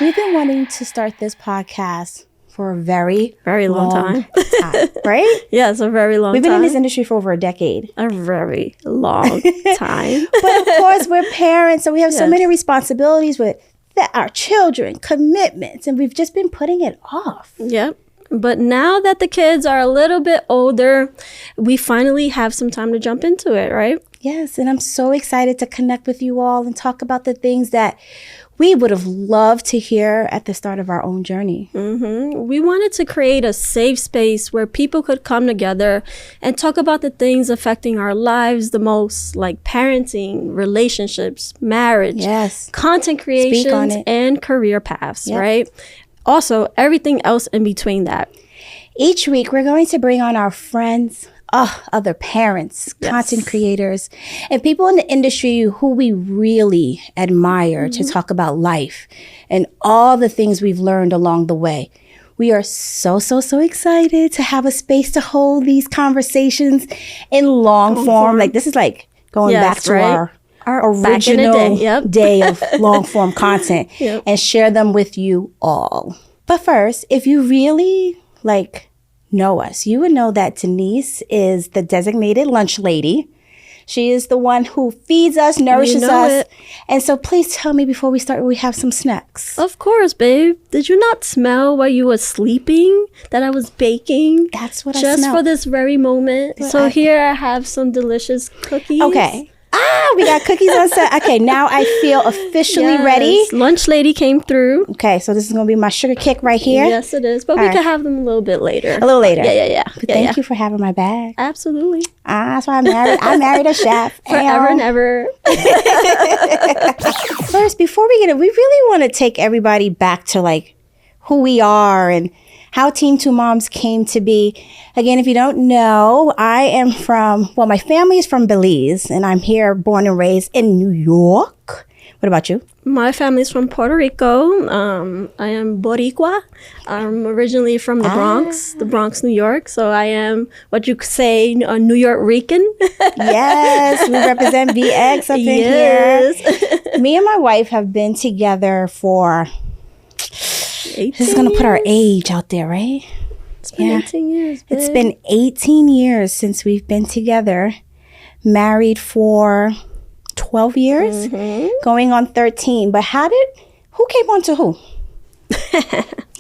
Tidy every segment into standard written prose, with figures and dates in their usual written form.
We've been wanting to start this podcast for a very, very long time. Right? Yeah, it's a very long time. We've been in this industry for over a decade. A very long time. But of course, we're parents, so we have so many responsibilities with our children, commitments, and we've just been putting it off. Yep. But now that the kids are a little bit older, we finally have some time to jump into it, right? Yes, and I'm so excited to connect with you all and talk about the things that we would have loved to hear at the start of our own journey. We wanted to create a safe space where people could come together and talk about the things affecting our lives the most, like parenting, relationships, marriage, content creations, and career paths, right? Also, everything else in between that. Each week, we're going to bring on our friends, other parents, content creators, and people in the industry who we really admire to talk about life and all the things we've learned along the way. We are so excited to have a space to hold these conversations in long form. Like, this is like going back to our original day of long form content and share them with you all. But first, if you really know us, you would know that Denise is the designated lunch lady. She is the one who feeds us, nourishes us. And so please tell me before we start, we have some snacks. Of course, babe. Did you not smell while you were sleeping that I was baking? That's what I smelled. Just for this very moment. But so here I have some delicious cookies. Okay. We got cookies on set. Okay, now I feel officially ready. Lunch lady came through. Okay, so this is going to be my sugar kick right here. Yes, it is. But we can have them a little bit later. A little later. Yeah. But thank you for having my bag. Absolutely. That's why I married a chef. Forever and ever. First, before we get it, we really want to take everybody back to who we are and how TEAM2MOMS came to be. Again, if you don't know, I am my family is from Belize, and I'm here born and raised in New York. What about you? My family's from Puerto Rico. I am Boricua. I'm originally from the Bronx, New York. So I am what you could say a New York Rican. Yes, we represent BX up in here. Me and my wife have been together for... 18 this is going to put our age out there, right? It's been 18 years. Babe. It's been 18 years since we've been together. Married for 12 years, going on 13. But who came on to who?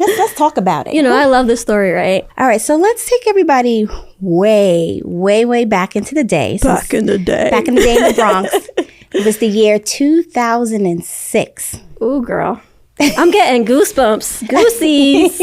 Let's talk about it. I love this story, right? All right, so let's take everybody way back into the day. Back in the day in the Bronx. It was the year 2006. Ooh, girl. I'm getting goosebumps. Goosies.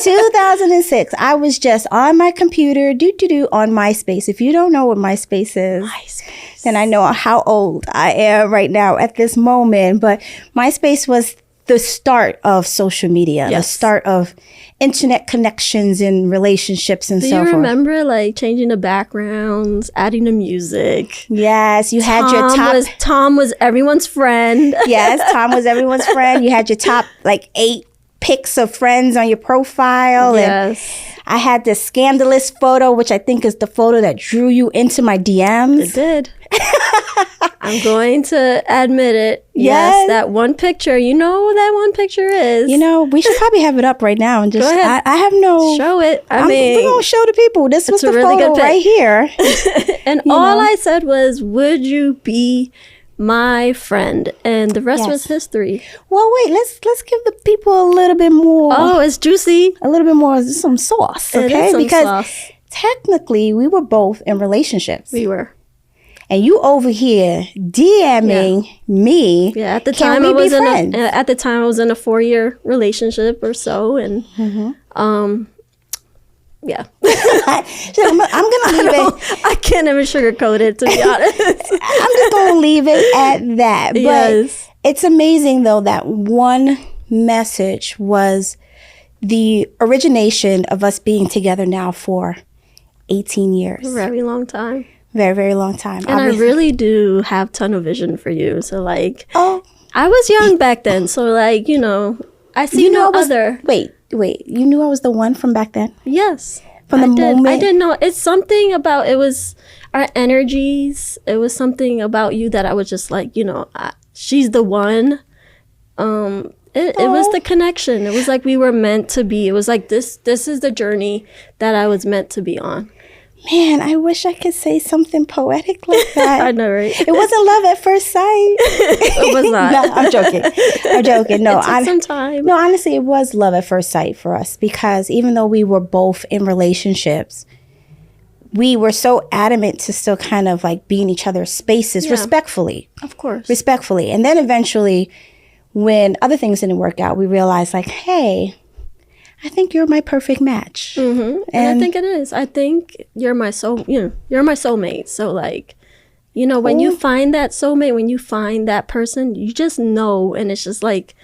2006. I was just on my computer, on MySpace. If you don't know what MySpace is, then I know how old I am right now at this moment. But MySpace was the start of social media, the start of internet connections and relationships and so forth. Do you remember changing the backgrounds, adding the music? Yes, you had your top... Tom was everyone's friend. Yes, Tom was everyone's friend. You had your top 8 pics of friends on your profile. Yes. And I had this scandalous photo, which I think is the photo that drew you into my DMs. It did. I'm going to admit it. Yes, that one picture. You know what that one picture is. We should probably have it up right now and just... Go ahead. I have no... Show it. We're going to show the people. This was the really photo right here. And all I said was, would you be my friend? And the rest was history. Well, wait. Let's give the people a little bit more... Oh, it's juicy. A little bit more, some sauce, okay? It is some because sauce. Technically, we were both in relationships. We were. And you over here DMing me. Yeah, at the time I was in a 4-year relationship or so, and yeah. I'm gonna leave it. I can't even sugarcoat it, to be honest. I'm just gonna leave it at that. But it's amazing though that one message was the origination of us being together now for 18 years. A very long time. Very, very long time. And I really do have tunnel vision for you. So I was young back then. So I see other. Wait. You knew I was the one from back then? Yes. From the moment. I didn't know. It's something about, it was our energies. It was something about you that I was just she's the one. And It was the connection. It was like we were meant to be. It was like this is the journey that I was meant to be on. Man, I wish I could say something poetic like that. I know, right? It wasn't love at first sight. It was not. No, I'm joking. No, it took some time. No, honestly, it was love at first sight for us, because even though we were both in relationships, we were so adamant to still kind of like be in each other's spaces respectfully. Of course. Respectfully. And then eventually, when other things didn't work out, we realized like, hey, I think you're my perfect match. Mm-hmm. And I think it is. I think you're my you're my soulmate. So like, when you find that soulmate, when you find that person, you just know, and it's just like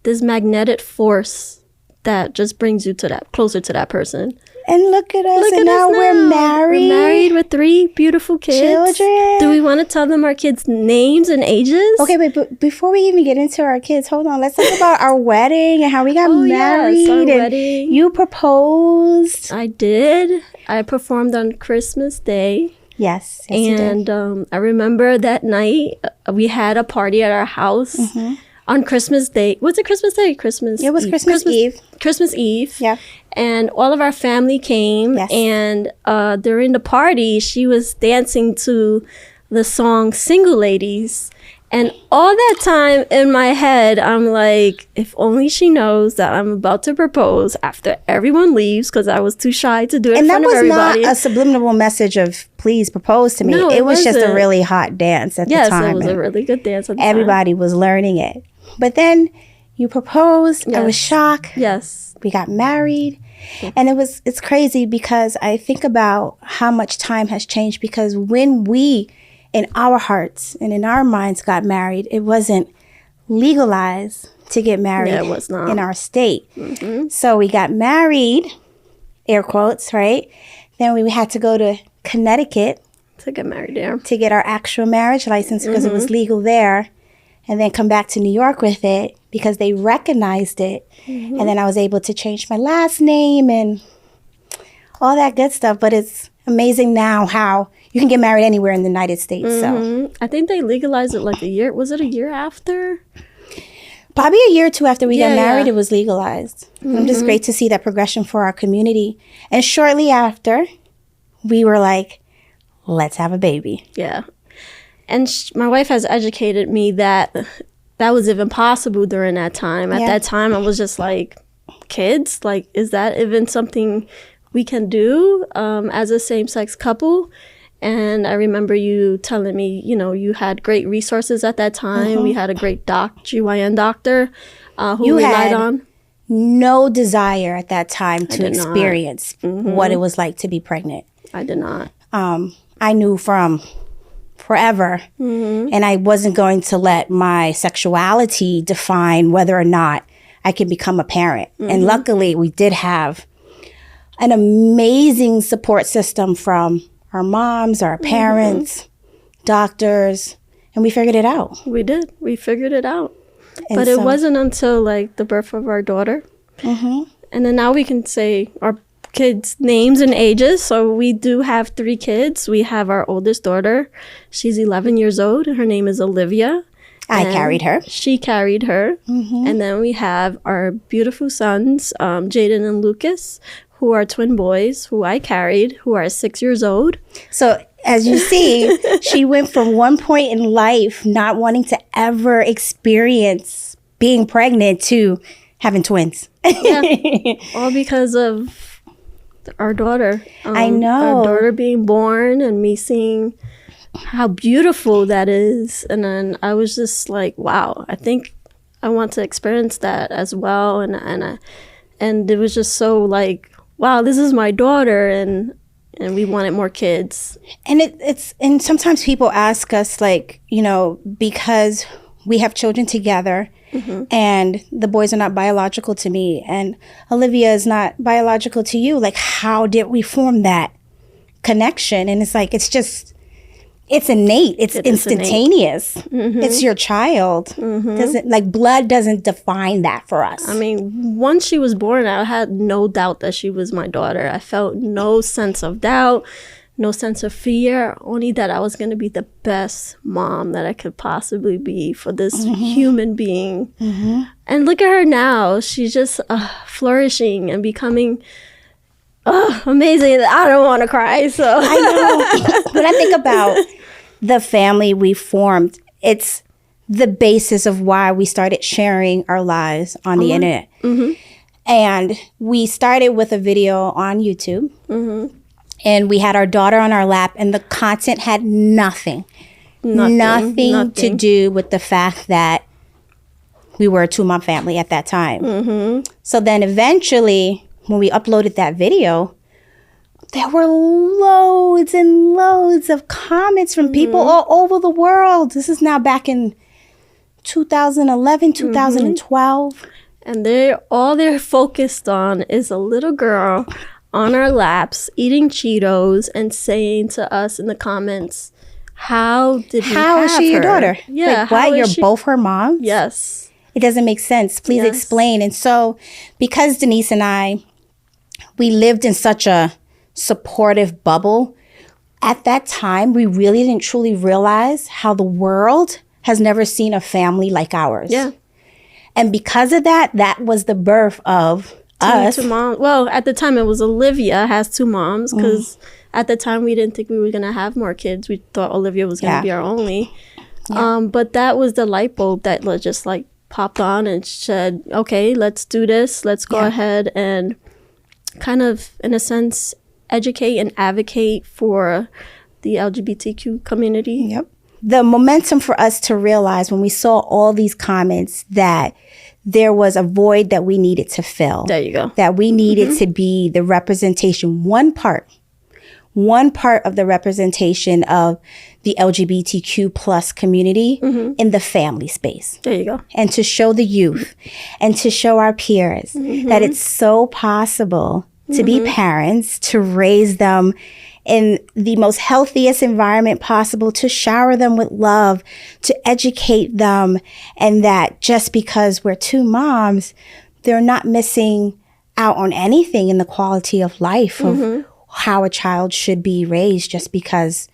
this magnetic force that just brings you closer to that person. And look at us. And now we're married. We're married with 3 beautiful kids. Children. Do we want to tell them our kids' names and ages? Okay, but before we even get into our kids, hold on. Let's talk about our wedding and how we got married. Yes, our and wedding. You proposed. I did. I performed on Christmas Day. Yes and I remember that night we had a party at our house. Mm-hmm. On Christmas Day. Was it Christmas Day or Christmas It was Eve? Christmas Eve. Christmas Eve. Yeah. And all of our family came. Yes. And during the party, she was dancing to the song Single Ladies. And all that time in my head, I'm like, if only she knows that I'm about to propose after everyone leaves, because I was too shy to do it in front of everybody. And that was not a subliminal message of please propose to me. No, it was just a really hot dance at the time. Yes, it was a really good dance at the time. Everybody was learning it. But then you proposed. Yes. I was shocked. Yes. We got married. Yeah. And it's crazy because I think about how much time has changed, because when we, in our hearts and in our minds, got married, it wasn't legalized to get married. Yeah, it was not. In our state. Mm-hmm. So we got married, air quotes, right? Then we had to go to Connecticut to get married there, to get our actual marriage license, because it was legal there. And then come back to New York with it because they recognized it. Mm-hmm. And then I was able to change my last name and all that good stuff. But it's amazing now how you can get married anywhere in the United States. Mm-hmm. So I think they legalized it like a year. Was it a year after? Probably a year or two after we got married, it was legalized. Mm-hmm. I'm just great to see that progression for our community. And shortly after, we were like, let's have a baby. Yeah. And my wife has educated me that was even possible during that time. At that time, I was just like, kids? Like, is that even something we can do as a same-sex couple? And I remember you telling me, you had great resources at that time. Mm-hmm. We had a great GYN doctor who you relied on. No desire at that time to experience what it was like to be pregnant. I did not. I knew from forever. Mm-hmm. And I wasn't going to let my sexuality define whether or not I could become a parent. Mm-hmm. And luckily, we did have an amazing support system from our moms, our parents, doctors, and we figured it out. We did. We figured it out. And but it wasn't until like the birth of our daughter. Mm-hmm. And then now we can say our kids' names and ages. So we do have 3 kids. We have our oldest daughter. She's 11 years old. Her name is Olivia. I carried her. She carried her. Mm-hmm. And then we have our beautiful sons, Jaden and Lucas, who are twin boys, who I carried, who are 6 years old. So as you see, she went from one point in life not wanting to ever experience being pregnant to having twins. Yeah, all because of our daughter. I know. Our daughter being born and me seeing how beautiful that is. And then I was just like, wow, I think I want to experience that as well. And it was just so like, wow, this is my daughter. And we wanted more kids. And and sometimes people ask us like, because we have children together, and the boys are not biological to me, and Olivia is not biological to you. Like, how did we form that connection? And it's like, it's innate. It's instantaneous. Mm-hmm. It's your child. Mm-hmm. Blood doesn't define that for us. I mean, once she was born, I had no doubt that she was my daughter. I felt no sense of doubt. no sense of fear, only that I was going to be the best mom that I could possibly be for this human being. And look at her now. She's just flourishing and becoming amazing. I don't want to cry. So I know. When I think about the family we formed, it's the basis of why we started sharing our lives on the internet. And we started with a video on YouTube. And we had our daughter on our lap, and the content had nothing to do with the fact that we were a 2-mom family at that time. So then eventually, when we uploaded that video, there were loads and loads of comments from people all over the world. This is now back in 2011, 2012. And all they're focused on is a little girl on our laps eating Cheetos and saying to us in the comments, how is she your daughter? Yeah. Like, what? You're both her moms? Yes. It doesn't make sense. Please explain. And so because Denise and I, we lived in such a supportive bubble, at that time, we really didn't truly realize how the world has never seen a family like ours. Yeah. And because of that, that was the birth of us. TEAM2MOMS. Well, at the time, it was Olivia has 2 moms, because at the time, we didn't think we were going to have more kids. We thought Olivia was going to be our only. But that was the light bulb that just like popped on and said, okay, let's do this. Let's go ahead and kind of, in a sense, educate and advocate for the LGBTQ community. Yep. The momentum for us to realize when we saw all these comments that there was a void that we needed to fill. There you go. That we needed to be the representation, one part of the representation of the LGBTQ plus community in the family space. There you go. And to show the youth and to show our peers that it's so possible to be parents, to raise them in the most healthiest environment possible, to shower them with love, to educate them, and that just because we're 2 moms, they're not missing out on anything in the quality of life of how a child should be raised just because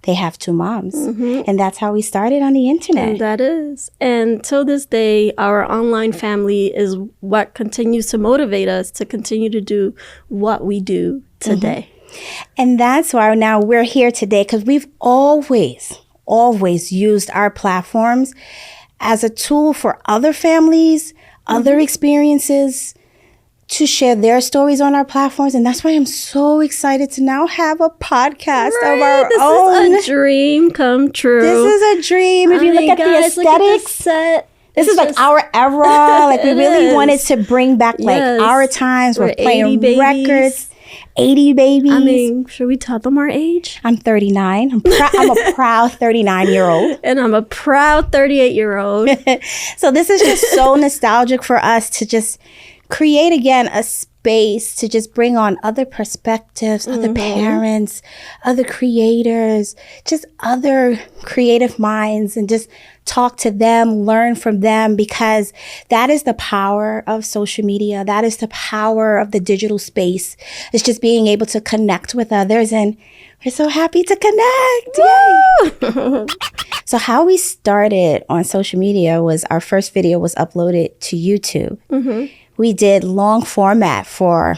they have 2 moms. And that's how we started on the internet. And that is. And till this day, our online family is what continues to motivate us to continue to do what we do today. And that's why now we're here today, because we've always used our platforms as a tool for other families, other experiences, to share their stories on our platforms. And that's why I'm so excited to now have a podcast of our own. This is a dream come true. This is a dream. If you look at the aesthetics, set. This is like our era. Like we really wanted to bring back like our times. We're playing records. 80 babies. I mean, should we tell them our age? I'm 39. I'm a proud 39-year-old. And I'm a proud 38-year-old. So this is just so nostalgic for us to just create again a space to just bring on other perspectives, other parents, other creators, just other creative minds, and just talk to them, learn from them, because that is the power of social media. That is the power of the digital space. It's just being able to connect with others, and we're so happy to connect. Yay! So how we started on social media was our first video was uploaded to YouTube. We did long format for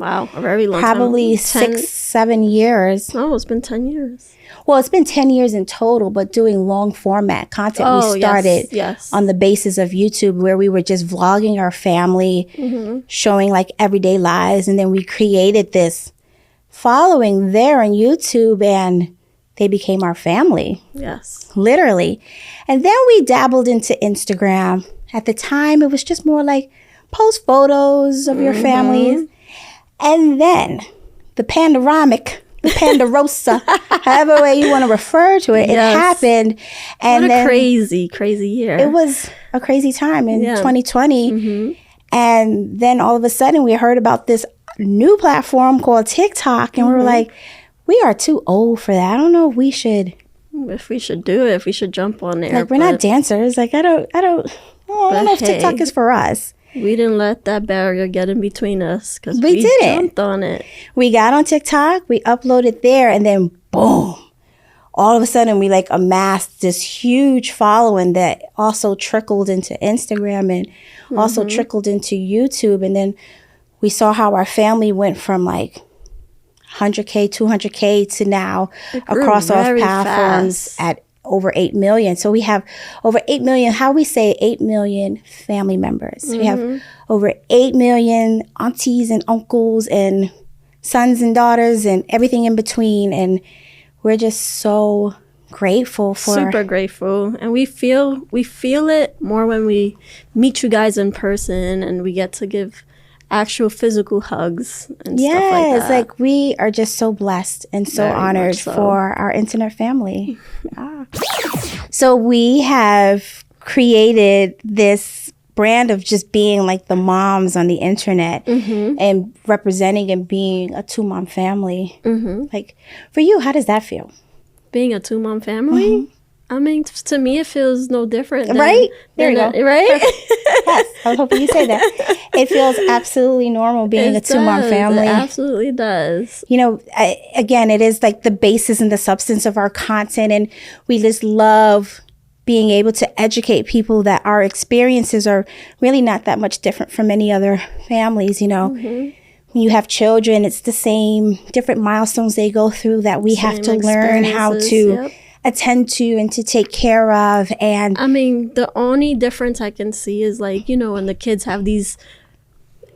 a very long probably time. 6-7 years. Oh, it's been 10 years. Well, it's been 10 years in total, but doing long format content, we started on the basis of YouTube, where we were just vlogging our family, showing like everyday lives. And then we created this following there on YouTube, and they became our family. Yes. Literally. And then we dabbled into Instagram. At the time, it was just more like post photos of your families. And then the Pandaromic, the Pandarosa, however way you want to refer to it, it happened. And what a crazy, crazy year. It was a crazy time in 2020. And then all of a sudden we heard about this new platform called TikTok, and we were like, we are too old for that. I don't know if we should do it, if we should jump on there. Like, we're not dancers. Like, I don't know if TikTok is for us. We didn't let that barrier get in between us because we jumped on it. We got on TikTok, we uploaded there, and then boom. All of a sudden, we like amassed this huge following that also trickled into Instagram and also trickled into YouTube. And then we saw how our family went from like 100K, 200K to now across all platforms at over 8 million. So we have over 8 million, how we say 8 million family members. We have over 8 million aunties and uncles and sons and daughters and everything in between. And we're just so grateful for... Super grateful. And we feel it more when we meet you guys in person and we get to give actual physical hugs and stuff like that. Yes, like we are just so blessed and so honored for our internet family. So we have created this brand of just being like the moms on the internet and representing and being a 2-mom family. Like for you, how does that feel? Being a 2-mom family? I mean, to me, it feels no different. Right? There you go. Right? Yes, I was hoping you say that. It feels absolutely normal being a 2-mom family. It absolutely does. You know, again, it is like the basis and the substance of our content. And we just love being able to educate people that our experiences are really not that much different from any other families, you know. When you have children, it's the same different milestones they go through that we have to learn how to attend to and to take care of. And I mean, the only difference I can see is like, you know, when the kids have these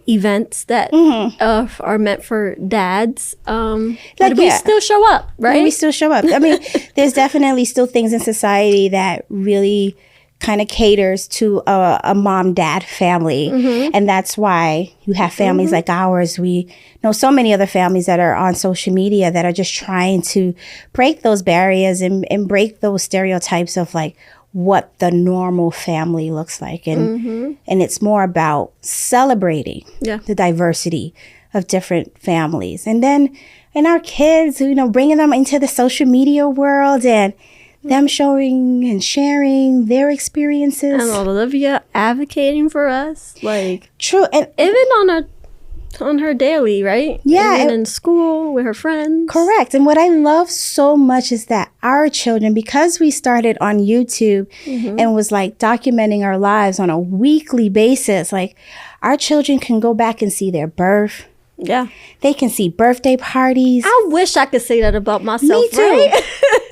events that are meant for dads, but we still show up, right? Yeah, we still show up. I mean, there's definitely still things in society that really kind of caters to a mom-dad family. And that's why you have families like ours. We know so many other families that are on social media that are just trying to break those barriers and break those stereotypes of like what the normal family looks like. And it's more about celebrating the diversity of different families. And then in our kids, you know, bringing them into the social media world and them showing and sharing their experiences. And Olivia advocating for us. Like, true. And even on her daily, right? Yeah. And in school with her friends. Correct. And what I love so much is that our children, because we started on YouTube and was like documenting our lives on a weekly basis, like our children can go back and see their birth. Yeah. They can see birthday parties. I wish I could say that about myself. Me too. Right?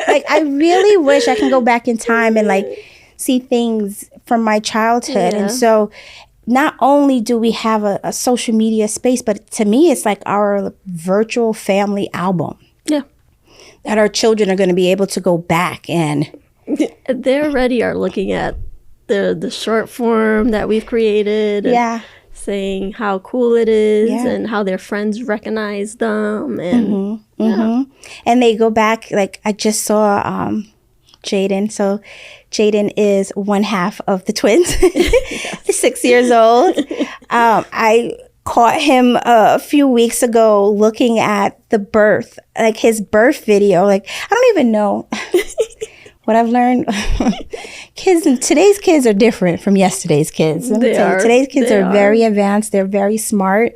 Like, I really wish I can go back in time and like see things from my childhood. And so not only do we have a social media space, but to me, it's like our virtual family album. Yeah. That our children are going to be able to go back and... They already are looking at the short form that we've created. Yeah. Saying how cool it is and how their friends recognize them. And and they go back, like I just saw Jaden. So Jaden is one half of the twins. He's 6 years old. I caught him a few weeks ago looking at the birth, like his birth video. Like, I don't even know what I've learned. Today's kids are different from yesterday's kids. Let me tell you, today's kids are very advanced. They're very smart.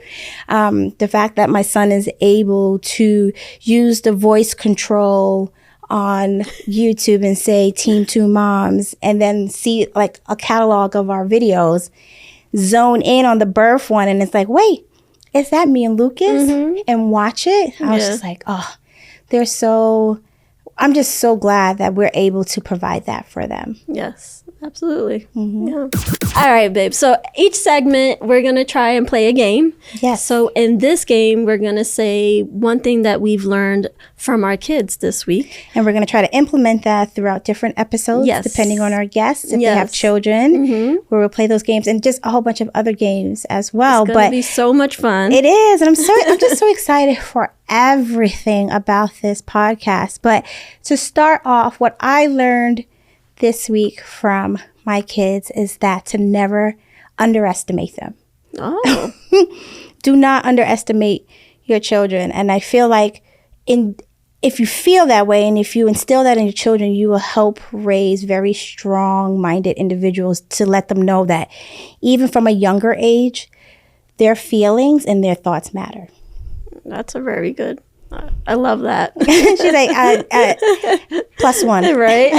The fact that my son is able to use the voice control on YouTube and say TEAM2MOMS and then see like a catalog of our videos, zone in on the birth one, and it's like, wait, is that me and Lucas? And watch it. I was just like, oh, I'm just so glad that we're able to provide that for them. Yes, absolutely. Yeah. All right, babe. So each segment, we're going to try and play a game. Yes. So in this game, we're going to say one thing that we've learned from our kids this week. And we're going to try to implement that throughout different episodes, depending on our guests. If they have children, we'll play those games and just a whole bunch of other games as well. It's going to be so much fun. It is. And I'm just so excited for everything about this podcast. But to start off, what I learned this week from my kids is that to never underestimate them. Do not underestimate your children. And I feel like in if you feel that way and if you instill that in your children, you will help raise very strong-minded individuals to let them know that even from a younger age, their feelings and their thoughts matter. That's a very good. I love that. She's like, +1. Right?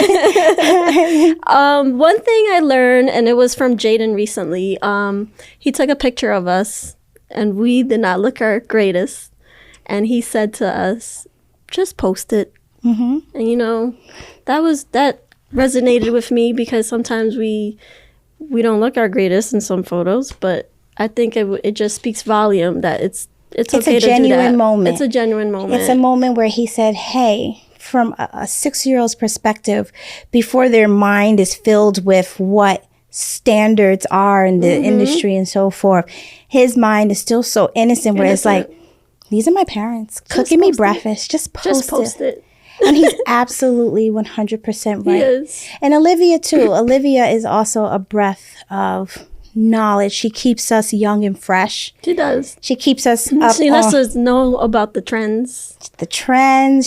One thing I learned, and it was from Jaden recently, he took a picture of us, and we did not look our greatest. And he said to us, just post it. Mm-hmm. And, you know, that resonated with me because sometimes we don't look our greatest in some photos, but I think it just speaks volume that it's okay a genuine moment. It's a genuine moment. It's a moment where he said, hey, from a 6-year-old's perspective, before their mind is filled with what standards are in the industry and so forth, his mind is still so innocent where it's like, these are my parents cooking me breakfast. Just post it. And he's absolutely 100% right. He is. And Olivia, too. Olivia is also a breath of knowledge. She keeps us young and fresh. She does. She keeps us up. She lets us know about the trends.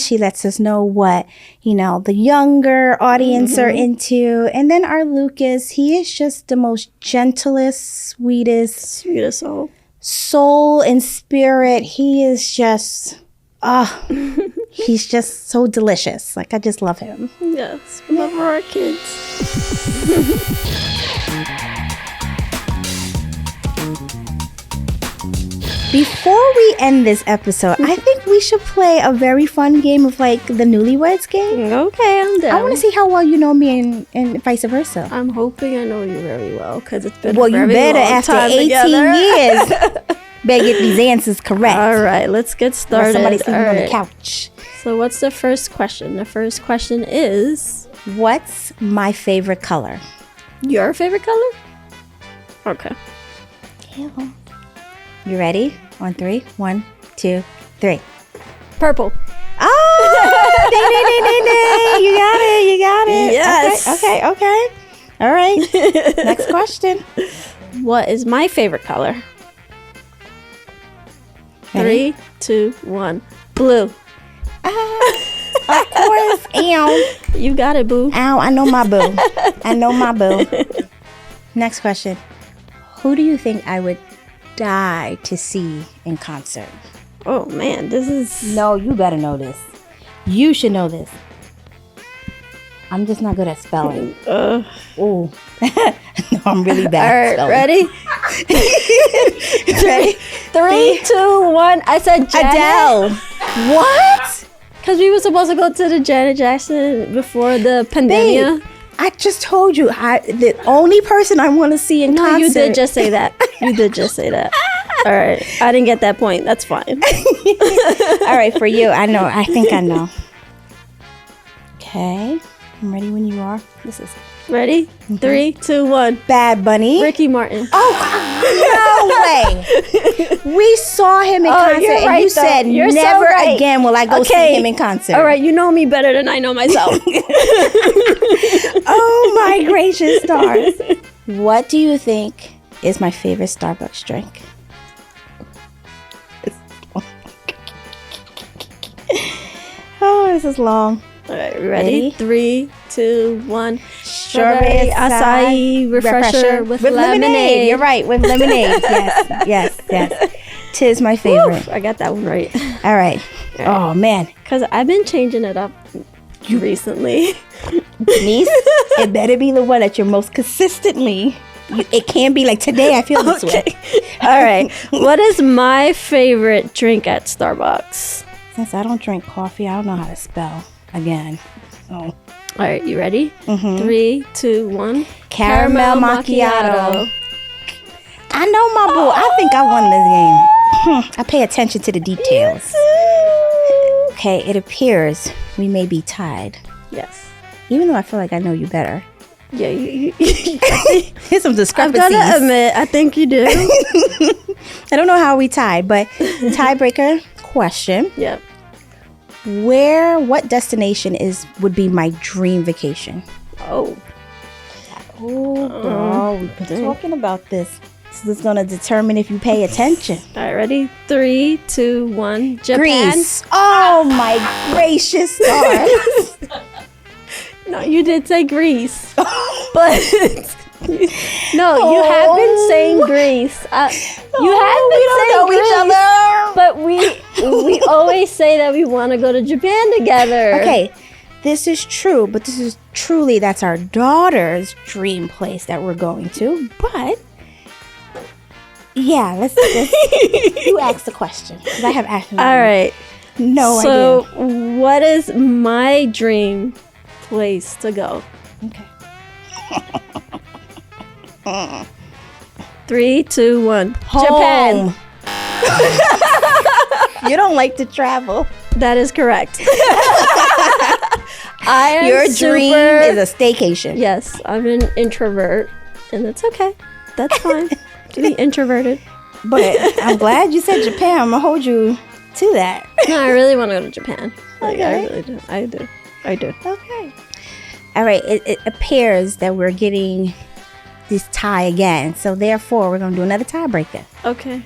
She lets us know what, the younger audience are into. And then our Lucas, he is just the most gentlest, sweetest soul and spirit. He is just, he's just so delicious. Like, I just love him. Yes, we love our kids. Before we end this episode, I think we should play a very fun game of like the Newlyweds game. Okay, I'm down. I want to see how well you know me and vice versa. I'm hoping I know you very well because it's been you better after 18 years. Better get these answers correct. All right, let's get started. Or somebody sleeping on the couch. So what's the first question? The first question is, what's my favorite color? Your favorite color? Okay. Yeah. You ready? On 3. 1, 2, 3. Purple. Oh! Ding, ding, ding, ding, ding. You got it. Yes. Okay. All right. Next question. What is my favorite color? Ready? 3, 2, 1. Blue. Of course. Ow. You got it, boo. Ow, I know my boo. Next question. Who do you think I would die to see in concert? Oh man, this is... No, you better know this. You should know this. I'm just not good at spelling. Ooh. No, I'm really bad All at right, spelling. ready? 3, 2, 1. I said Janet. Adele. What? Because we were supposed to go to the Janet Jackson before the pandemic. Babe, I just told you, the only person I want to see in concert. You did just say that. All right. I didn't get that point. That's fine. All right, for you, I know. I think I know. Okay. I'm ready when you are. This is... Ready? 3, 2, 1. Bad Bunny. Ricky Martin. Oh, no way. We saw him in concert and you said never again will I go see him in concert. All right, you know me better than I know myself. Oh, my gracious stars. What do you think is my favorite Starbucks drink? Oh, this is long. All right, ready? 3, 2, 1. Strawberry acai refresher with lemonade. You're right, with lemonade. Yes. Tis my favorite. Woo, I got that one right. All right. Oh, man. Because I've been changing it up recently. Denise, it better be the one that you're most consistently. It can be like today I feel this way. All right. What is my favorite drink at Starbucks? Since I don't drink coffee, I don't know how to spell again. Oh. All right, you ready? 3, 2, 1. Caramel macchiato. I know my boo. I think I won this game. I pay attention to the details. Okay, it appears we may be tied. Yes. Even though I feel like I know you better. Yeah, Here's some discrepancies. I've got to admit, I think you do. I don't know how we tied, but tiebreaker question. Yep. What destination would be my dream vacation? Oh, girl, we've been talking about this. This is going to determine if you pay attention. All right, ready? 3, 2, 1. Japan. Greece. Oh my gracious stars. No, you did say Greece. But no, you have been saying Greece. You have been saying Greece. Each other. But we always say that we want to go to Japan together. Okay. This is true, but this is truly, that's our daughter's dream place that we're going to. But yeah, let's you ask the question. Because I have actually all right. No idea. So what is my dream place to go? Okay. 3, 2, 1. Home. Japan. You don't like to travel. That is correct. Your dream is a staycation. Yes, I'm an introvert, and that's okay. That's fine to be introverted. But I'm glad you said Japan. I'm gonna hold you to that. No, I really want to go to Japan. Like, Okay. I really do. I do. Okay. All right. It appears that we're getting this tie again, so therefore we're gonna do another tiebreaker. Okay.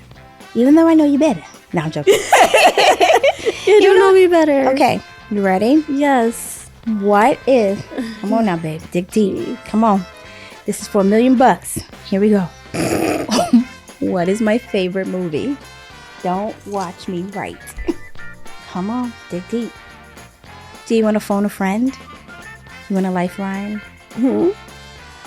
Even though I know you better. No, I'm joking. You do know me better. Okay. You ready? Yes. What is? Come on now, baby. Dig deep. Come on. This is for $1 million. Here we go. What is my favorite movie? Don't watch me right. Come on. Dig deep. Do you want to phone a friend? You want a lifeline? Mm-hmm.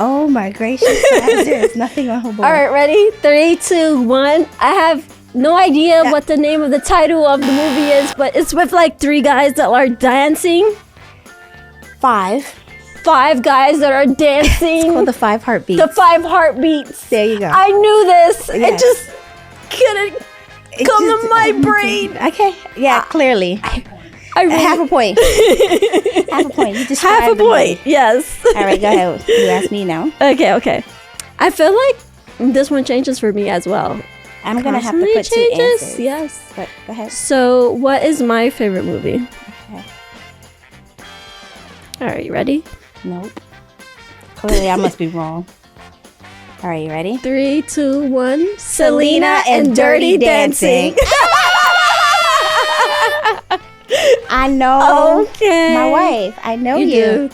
Oh my gracious. There's nothing on her board. All right, ready? 3, 2, 1. I have no idea what the name of the title of the movie is, but it's with like 3 guys that are dancing. 5 guys that are dancing. It's called the 5 Heartbeats. The 5 Heartbeats. There you go. I knew this. Yes. It just couldn't come to my brain. Okay. Yeah, clearly. I really, half a point. Half a point. You described half a point. Yes. All right, go ahead. You ask me now. Okay. I feel like this one changes for me as well. I'm going to have to Constantly put 2 changes. answers. Yes. But go ahead. So, what is my favorite movie? Okay. All right, you ready? Nope. Clearly, I must be wrong. All right, you ready? 3, 2, 1. Selena and Dirty Dancing. I know. Okay. My wife. I know you. Do.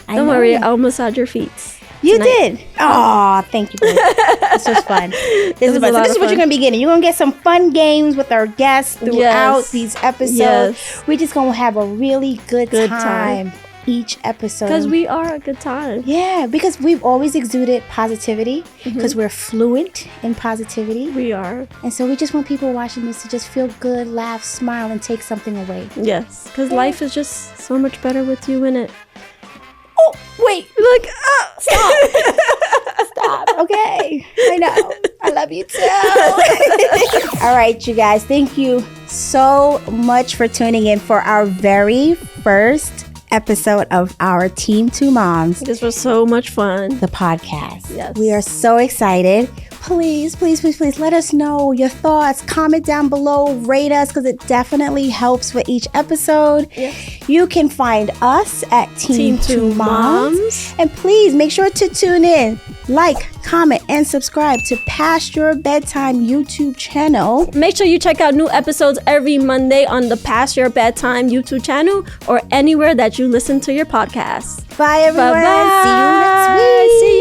Don't worry, you. I'll massage your feet. You tonight. did. Oh, thank you, babe. This was fun. This is fun. So this is what you're going to be getting. You're going to get some fun games with our guests throughout these episodes. Yes. We're just going to have a really good time each episode. Because we are a good time. Yeah, because we've always exuded positivity because we're fluent in positivity. We are. And so we just want people watching this to just feel good, laugh, smile, and take something away. Yes, because life is just so much better with you in it. Oh, wait. Look. Stop. Stop. Okay. I know. I love you too. All right, you guys. Thank you so much for tuning in for our very first episode of our Team2Moms. This was so much fun. The podcast. Yes. We are so excited. Please let us know your thoughts. Comment down below. Rate us because it definitely helps with each episode. Yes. You can find us at Team2Moms. And please make sure to tune in. Like, comment, and subscribe to Past Your Bedtime YouTube channel. Make sure you check out new episodes every Monday on the Past Your Bedtime YouTube channel or anywhere that you listen to your podcast. Bye, everyone. Bye-bye. See you next week. See